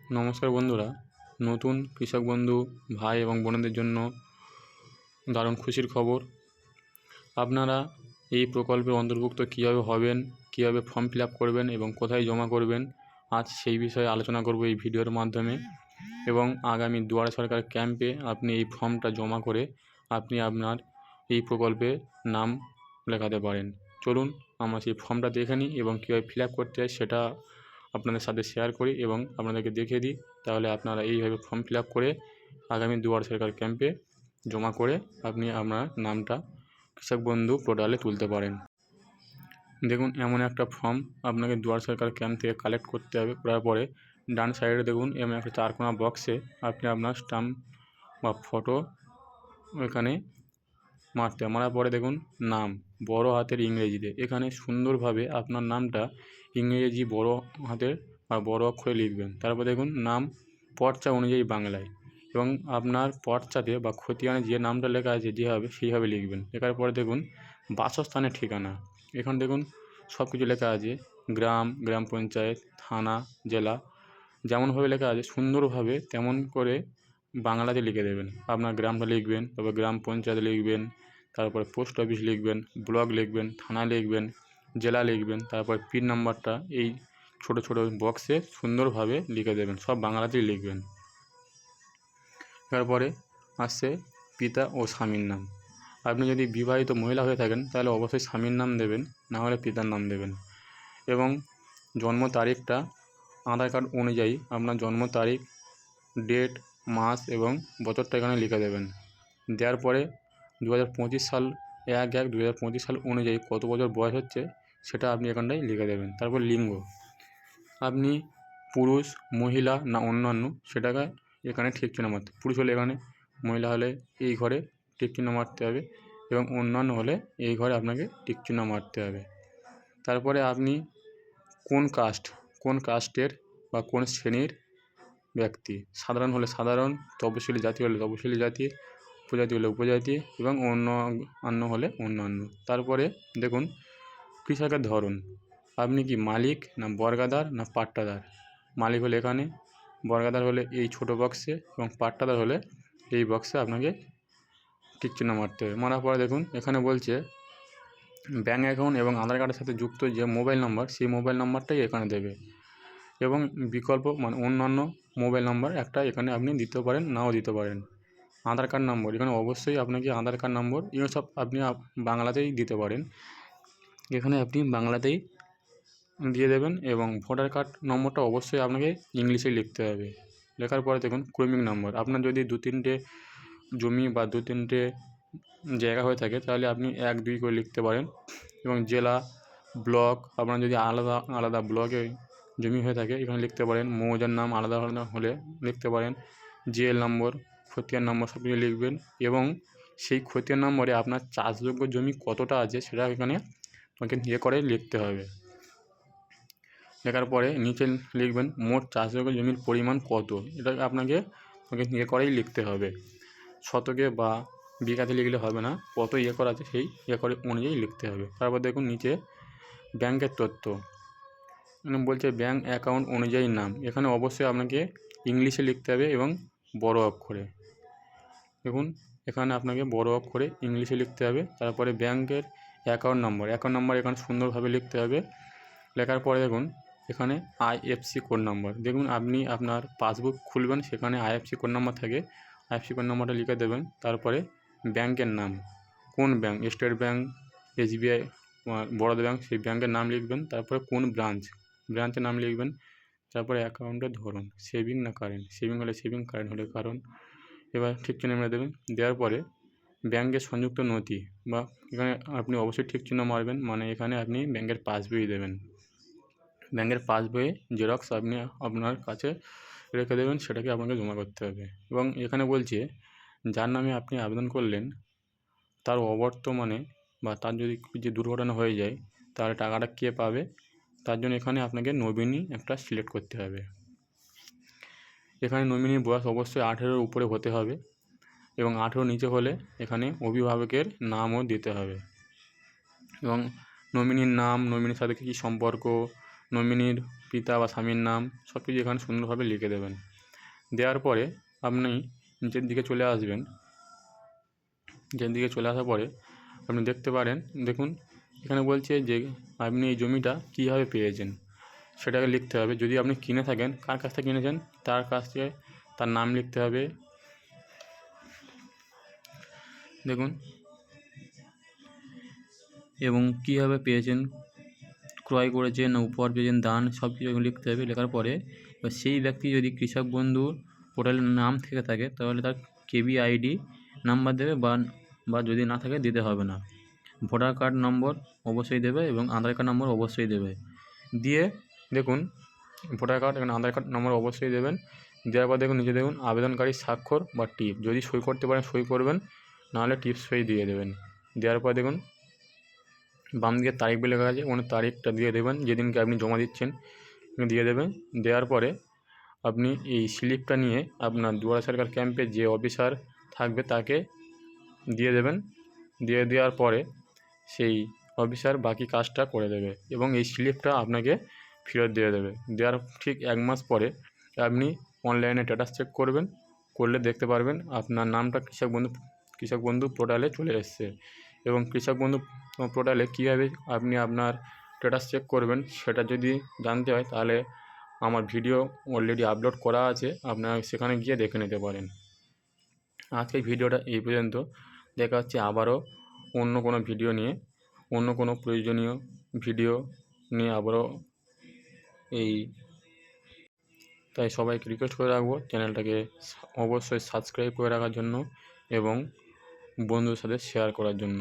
নমস্কার বন্ধুরা, নতুন কৃষক বন্ধু ভাই এবং বোনেদের জন্য দারুণ খুশির খবর। আপনারা এই প্রকল্পের অন্তর্ভুক্ত কীভাবে হবেন, কীভাবে ফর্ম ফিল আপ করবেন এবং কোথায় জমা করবেন, আজ সেই বিষয়ে আলোচনা করব এই ভিডিওর মাধ্যমে। এবং আগামী দুয়ারে সরকার ক্যাম্পে আপনি এই ফর্মটা জমা করে আপনি আপনার এই প্রকল্পে নাম লেখাতে পারেন। চলুন আমরা সেই ফর্মটা দেখে নিই এবং কীভাবে ফিল আপ করতে হয় সেটা আপনাদের সাথে শেয়ার করি এবং আপনাদেরকে দেখিয়ে দিই। তাহলে আপনারা এইভাবে ফর্ম ফিল আপ করে আগামী দুয়ারে সরকার ক্যাম্পে জমা করে আপনি আপনার নামটা কৃষক বন্ধু পোর্টালে তুলতে পারেন। দেখুন, এমন একটা ফর্ম আপনাকে দুয়ারে সরকার ক্যাম্প থেকে কালেক্ট করতে হবে। করার পরে ডান সাইডে দেখুন এমন একটা চারকোনা বক্সে আপনি আপনার স্টাম্প বা ফটো এখানে মারতে হবে। মারার পরে দেখুন নাম বড় হাতের ইংরেজিতে এখানে সুন্দরভাবে আপনার নামটা ইংরেজি বড় হাতের বা বড় অক্ষরে লিখবেন। তারপর দেখুন নাম পর্চা অনুযায়ী বাংলায় এবং আপনার পর্চাতে বা খতিয়ানে যে নামটা লেখা আছে যেভাবে সেইভাবে লিখবেন। লেখার পরে দেখুন বাসস্থানের ঠিকানা, এখানে দেখুন সব কিছু লেখা আছে, গ্রাম, গ্রাম পঞ্চায়েত, থানা, জেলা, যেমনভাবে লেখা আছে সুন্দরভাবে তেমন করে বাংলাতে লিখে দেবেন। আপনার গ্রামটা লিখবেন, তারপর গ্রাম পঞ্চায়েত লিখবেন, তারপরে পোস্ট অফিস লিখবেন, ব্লক লিখবেন, থানা লিখবেন, জেলা লিখবেন, তারপর পিন নাম্বারটা এই ছোট ছোট বক্সে সুন্দরভাবে লিখে দেবেন, সব বাংলাতেই লিখবেন। তারপরে আসছে পিতা ও স্বামীর নাম। আপনি যদি বিবাহিত মহিলা হয়ে থাকেন তাহলে অবশ্যই স্বামীর নাম দেবেন, না হলে পিতার নাম দেবেন। এবং জন্ম তারিখটা আধার কার্ড অনুযায়ী আপনার জন্ম তারিখ, ডেট, মাস এবং বছরটা এখানে লিখে দেবেন। দেওয়ার পরে 2025 সাল 1/1/2025 সাল অনুযায়ী কত বছর বয়স হচ্ছে সেটা আপনি এখানটায় লিখে দেবেন। তারপর লিঙ্গ, আপনি পুরুষ, মহিলা না অন্যান্য সেটাকে এখানে ঠিক চিহ্ন মারতে, পুরুষ হলে এখানে, মহিলা হলে এই ঘরে টিক চিহ্ন মারতে হবে এবং অন্যান্য হলে এই ঘরে আপনাকে টিক চিহ্ন মারতে হবে। তারপরে আপনি কোন কাস্টের বা কোন শ্রেণীর ব্যক্তি, সাধারণ হলে সাধারণ, তপশিলি জাতি হলে তপশিলি জাতি, উপজাতি হলে উপজাতি এবং অন্যান্য হলে অন্যান্য। তারপরে দেখুন কৃষকের ধরন, আপনি কি মালিক না বর্গাদার না পাট্টাদার। মালিক হলে এখানে, বর্গাদার হলে এই ছোট বক্সে এবং পাট্টাদার হলে এই বক্সে আপনাকে টিক চিহ্ন মারতে হবে। মারার পরে দেখুন এখানে বলছে ব্যাঙ্ক অ্যাকাউন্ট এবং আধার কার্ডের সাথে যুক্ত যে মোবাইল নাম্বার সেই মোবাইল নাম্বারটাই এখানে দেবে এবং বিকল্প মানে অন্যান্য মোবাইল নাম্বার একটা এখানে আপনি দিতে পারেন, নাও দিতে পারেন। আধার কার্ড নম্বর, এখানে অবশ্যই আপনাকে আধার কার্ড নম্বর এগুলো সব আপনি বাংলাতেই দিতে পারেন, এখানে আপনি বাংলাতেই দিয়ে দেবেন। এবং ভোটার কার্ড নম্বরটা অবশ্যই আপনাকে ইংলিশে লিখতে হবে। লেখার পরে দেখুন ক্রমিক নম্বর, আপনার যদি 2-3টে জমি বা 2-3টে জায়গা হয়ে থাকে তাহলে আপনি 1-2 করে লিখতে পারেন। এবং জেলা, ব্লক, আপনার যদি আলাদা আলাদা ব্লকে জমি হয়ে থাকে এখানে লিখতে পারেন। মৌজার নাম আলাদা আলাদা হলে লিখতে পারেন। জিএল নম্বর, খতিয়ান নম্বর সব কিছু লিখবেন এবং সেই খতিয়ান নম্বরে আপনার চাষযোগ্য জমি কতটা আছে সেটা এখানে তোমাকে করে লিখতে হবে। লেখার পরে নিচে লিখবেন মোট চাষযোগ্য জমির পরিমাণ কত, এটা আপনাকে করেই লিখতে হবে। শতকে বা বিঘাতে লিখলে হবে না, কত একর আছে সেই একর অনুযায়ী লিখতে হবে। তারপর দেখুন নিচে ব্যাংকের তথ্য, এখানে বলছে ব্যাঙ্ক অ্যাকাউন্ট অনুযায়ী নাম, এখানে অবশ্যই আপনাকে ইংলিশে লিখতে হবে এবং বড় অক্ষরে। দেখুন এখানে আপনাকে বড় অক্ষরে ইংলিশে লিখতে হবে। তারপরে ব্যাংকের অ্যাকাউন্ট নম্বর এখানে সুন্দরভাবে লিখতে হবে। লেখার পরে দেখুন এখানে আইএফসি কোড নাম্বার, দেখুন আপনি আপনার পাসবুক খুলবেন সেখানে আইএফসি কোড নাম্বার থাকে, আইএফসি কোড নাম্বারটা লিখে দেবেন। তারপরে ব্যাংকের নাম, কোন bank, state bank, SBI, Baroda bank, সেই ব্যাংকের নাম লিখবেন। তারপরে কোন ব্রাঞ্চের নাম লিখবেন। তারপরে অ্যাকাউন্টের ধরন, সেভিং না কারেন্ট, সেভিং হলে সেভিং, কারেন্ট হলে কারেন্ট। এবার ঠিক চিহ্ন মেরে দেবেন। দেওয়ার পরে ব্যাংকের সংযুক্ত নথি বা এখানে আপনি অবশ্যই ঠিক চিহ্ন মারবেন, মানে এখানে আপনি ব্যাংকের পাসবই দেবেন। ব্যাংকের পাসবইয়ে জেরক্স আপনি আপনার কাছে রেখে দেবেন, সেটাকে আপনাকে জমা করতে হবে। এবং এখানে বলছে যার নামে আপনি আবেদন করলেন তার অবর্তমানে বা তার যদি দুর্ঘটনা হয়ে যায় তাহলে টাকাটা কে পাবে, তার জন্য এখানে আপনাকে নমিনি একটা সিলেক্ট করতে হবে। এখানে নমিনির বয়স অবশ্যই 18-এর উপরে হতে হবে এবং 18 নিচে হলে এখানে অভিভাবকের নামও দিতে হবে। এবং নমিনির নাম, নমিনির সাথে কী সম্পর্ক, নমিনির পিতা বা স্বামীর নাম সব কিছু এখানে সুন্দরভাবে লিখে দেবেন। দেওয়ার পরে আপনি নিচের দিকে চলে আসবেন। নিচের দিকে চলে আসার পরে আপনি দেখতে পারেন, দেখুন এখানে বলছে যে আপনি এই জমিটা কীভাবে পেয়েছেন সেটাকে লিখতে হবে। যদি আপনি কিনে থাকেন, কার কাছ থেকে কিনেছেন তার কাছ থেকে তার নাম লিখতে হবে। দেখুন, এবং কীভাবে পেয়েছেন, ক্রয় করেছেন না উপহার পেয়েছেন, দান, সব কিছু লিখতে হবে। লেখার পরে এবার সেই ব্যক্তি যদি কৃষক বন্ধু পোর্টালের নাম থেকে থাকে তাহলে তার KVID নাম্বার দেবে, বা যদি না থাকে দিতে হবে না। ভোটার কার্ড নম্বর অবশ্যই দেবে এবং আধার কার্ড নম্বর অবশ্যই দেবে। দিয়ে দেখুন ভোটার কার্ড এবং আধার কার্ড নম্বর অবশ্যই দেবেন। দেওয়ার পর দেখুন নিচে দেখুন আবেদনকারী স্বাক্ষর বা টিপ, যদি সই করতে পারেন সই করবেন, নাহলে টিপস সই দিয়ে দেবেন। দেওয়ার পর দেখুন বাম দিকে তারিখ বলে লেখা আছে, ওখানে তারিখটা দিয়ে দেবেন, যেদিনকে আপনি জমা দিচ্ছেন দিয়ে দেবেন। দেওয়ার পরে আপনি এই স্লিপটা নিয়ে আপনার দুয়ারে সরকার ক্যাম্পে যে অফিসার থাকবে তাকে দিয়ে দেবেন। দিয়ে দেওয়ার পরে সেই অফিসার বাকি কাজটা করে দেবে এবং এই স্লিপটা আপনাকে ফেরত দিয়ে দেবে। দেওয়ার ঠিক 1 মাস পরে আপনি অনলাইনে স্ট্যাটাস চেক করবেন, করলে দেখতে পারবেন আপনার নামটা কৃষক বন্ধু পোর্টালে চলে এসেছে। এবং কৃষক বন্ধু পোর্টালে কীভাবে আপনি আপনার স্ট্যাটাস চেক করবেন সেটা যদি জানতে হয় তাহলে আমার ভিডিও অলরেডি আপলোড করা আছে, আপনারা সেখানে গিয়ে দেখে নিতে পারেন। আজকের ভিডিওটা এই পর্যন্ত। দেখা হচ্ছে আবারও অন্য কোনো ভিডিও নিয়ে, অন্য কোনো প্রয়োজনীয় ভিডিও নিয়ে আবারও। তাই সবাইকে রিকোয়েস্ট করে রাখবো চ্যানেলটাকে অবশ্যই সাবস্ক্রাইব করে রাখার জন্য এবং বন্ধুদের সাথে শেয়ার করার জন্য।